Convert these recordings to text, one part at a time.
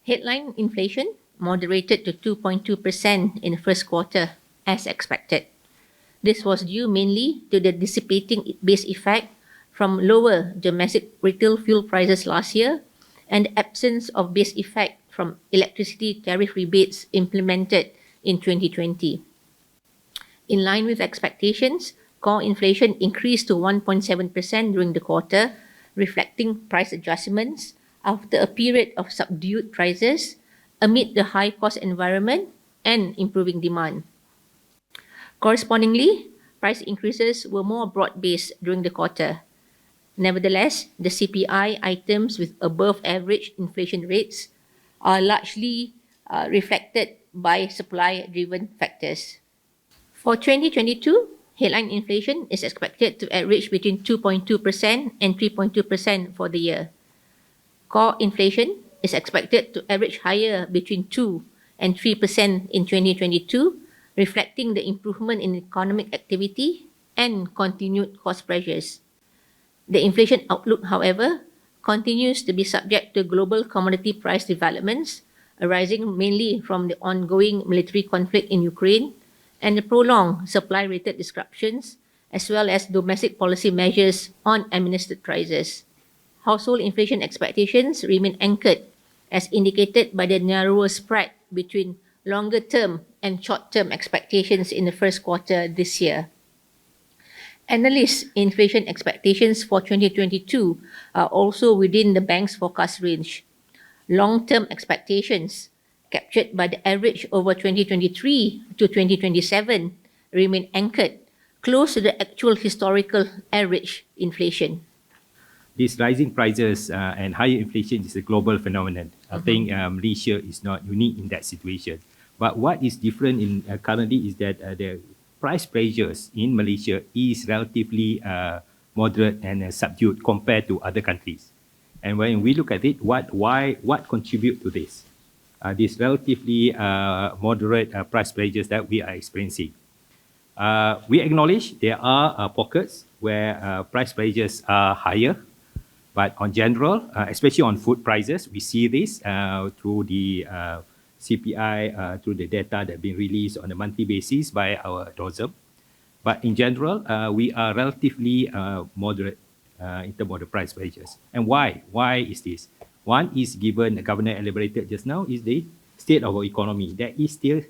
Headline inflation moderated to 2.2% in the first quarter, as expected. This was due mainly to the dissipating base effect from lower domestic retail fuel prices last year and the absence of base effect from electricity tariff rebates implemented in 2020. In line with expectations, core inflation increased to 1.7% during the quarter, reflecting price adjustments after a period of subdued prices amid the high cost environment and improving demand. Correspondingly, price increases were more broad-based during the quarter. Nevertheless, the CPI items with above average inflation rates are largely reflected by supply-driven factors. For 2022, headline inflation is expected to average between 2.2% and 3.2% for the year. Core inflation is expected to average higher between 2 and 3% in 2022, reflecting the improvement in economic activity and continued cost pressures. The inflation outlook, however, continues to be subject to global commodity price developments arising mainly from the ongoing military conflict in Ukraine and the prolonged supply-related disruptions, as well as domestic policy measures on administered prices. Household inflation expectations remain anchored, as indicated by the narrower spread between longer-term and short-term expectations in the first quarter this year. Analysts' inflation expectations for 2022 are also within the bank's forecast range. Long-term expectations, captured by the average over 2023 to 2027, remain anchored close to the actual historical average inflation. These rising prices and higher inflation is a global phenomenon. I think Malaysia is not unique in that situation. But what is different currently is that the price pressures in Malaysia is relatively moderate and subdued compared to other countries. And when we look at it, what contribute to this? These relatively moderate price pressures that we are experiencing. We acknowledge there are pockets where price pressures are higher, but on general, especially on food prices, we see this through the CPI, through the data that have been released on a monthly basis by our DOSM. But in general, we are relatively moderate in terms of the price pressures. And why? Why is this? One is, given the Governor elaborated just now, is the state of our economy. There is still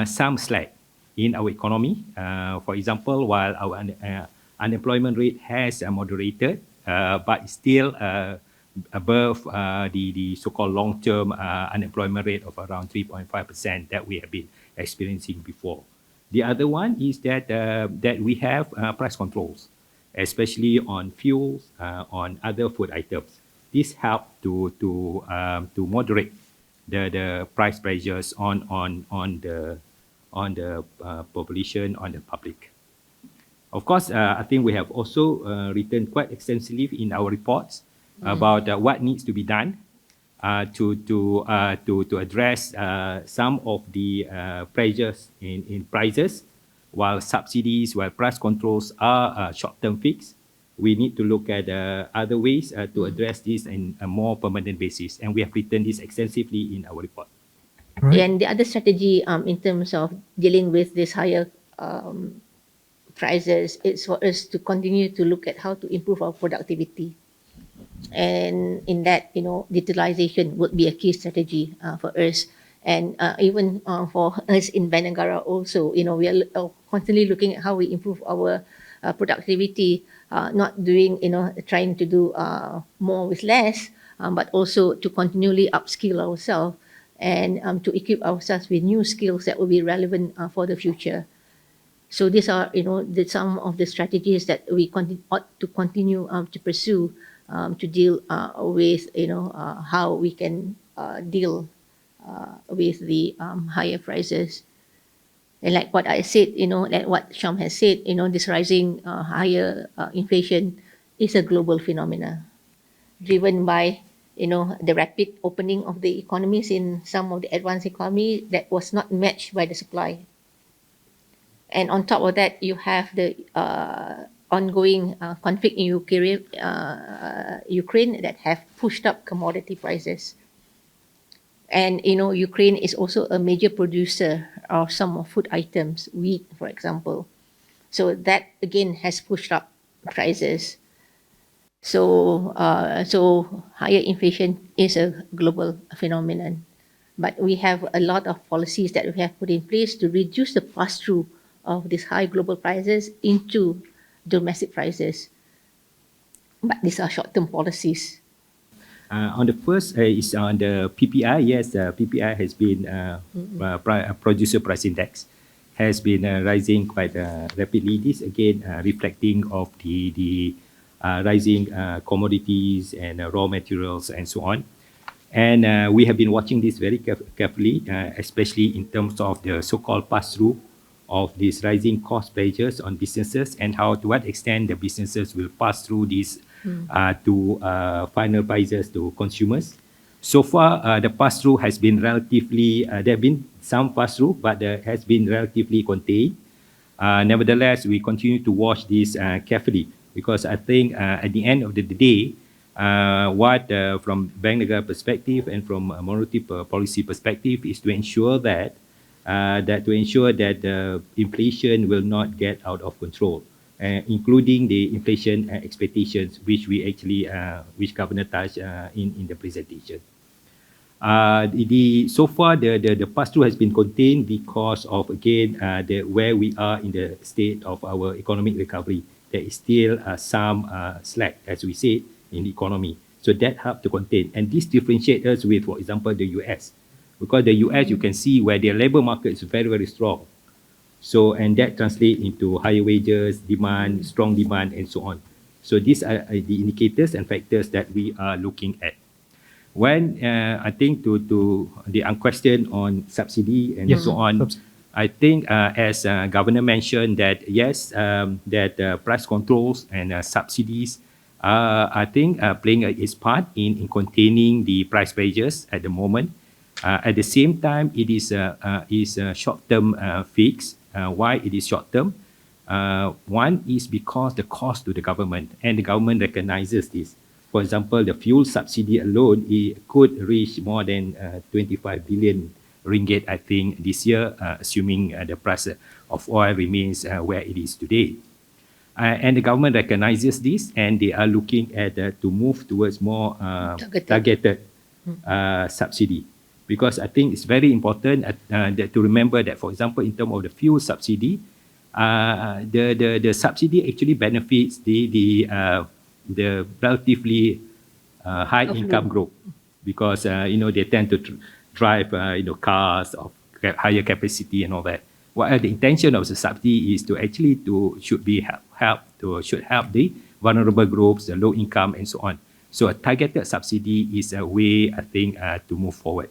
some slack in our economy. For example, while our unemployment rate has moderated, but still above the so-called long-term unemployment rate of around 3.5% that we have been experiencing before. The other one is that we have price controls, especially on fuels, on other food items. This helps to moderate the price pressures on the population, on the public. Of course, I think we have also written quite extensively in our reports about what needs to be done to address some of the pressures in prices. While subsidies, while price controls are short-term fix, we need to look at other ways to address this in a more permanent basis. And we have written this extensively in our report. Right. And the other strategy in terms of dealing with this higher prices is for us to continue to look at how to improve our productivity. And in that, digitalization would be a key strategy for us. And even for us in Bank Negara also, we are constantly looking at how we improve our productivity, not doing, trying to do more with less, but also to continually upskill ourselves and to equip ourselves with new skills that will be relevant for the future. So these are, some of the strategies that we ought to continue to pursue to deal with, how we can deal with the higher prices. And like what I said, like what Sham has said, this rising higher inflation is a global phenomena driven by, the rapid opening of the economies in some of the advanced economies that was not matched by the supply. And on top of that, you have the ongoing conflict in Ukraine that have pushed up commodity prices. And you know, Ukraine is also a major producer of some of food items, wheat, for example. So that again has pushed up prices. So higher inflation is a global phenomenon, but we have a lot of policies that we have put in place to reduce the pass-through of these high global prices into domestic prices. But these are short-term policies. On the first is on the PPI. Yes, the PPI has been producer price index has been rising quite rapidly. This again reflecting of the rising commodities and raw materials and so on. And we have been watching this very carefully, especially in terms of the so-called pass-through of these rising cost pressures on businesses and how to what extent the businesses will pass through these to final prices to consumers. So far, the pass-through has been relatively, there have been some pass-through, but has been relatively contained. Nevertheless, we continue to watch this carefully because I think at the end of the day, what from Bank Negara perspective and from a monetary policy perspective is to ensure that the inflation will not get out of control, including the inflation expectations, which we actually which Governor touched in the presentation. So far the pass-through has been contained because of again where we are in the state of our economic recovery. There is still some slack, as we say, in the economy. So that helped to contain. And this differentiates us with, for example, the US. Because the US, you can see where their labor market is very, very strong. So, and that translates into higher wages, demand, strong demand, and so on. So these are the indicators and factors that we are looking at. When I think to the question on subsidy and so on, I think as Governor mentioned that yes, that price controls and subsidies I think playing its part in containing the price pressures at the moment. At the same time, it is a short-term fix. Why it is short-term? One is because the cost to the government, and the government recognizes this. For example, the fuel subsidy alone, it could reach more than 25 billion ringgit, I think, this year, assuming the price of oil remains where it is today. And the government recognizes this, and they are looking at to move towards more targeted subsidy. Because I think it's very important that to remember that, for example, in terms of the fuel subsidy, the subsidy actually benefits the relatively high income group, because they tend to drive cars of higher capacity and all that. While the intention of the subsidy is to actually should help the vulnerable groups, the low income, and so on. So a targeted subsidy is a way, I think, to move forward.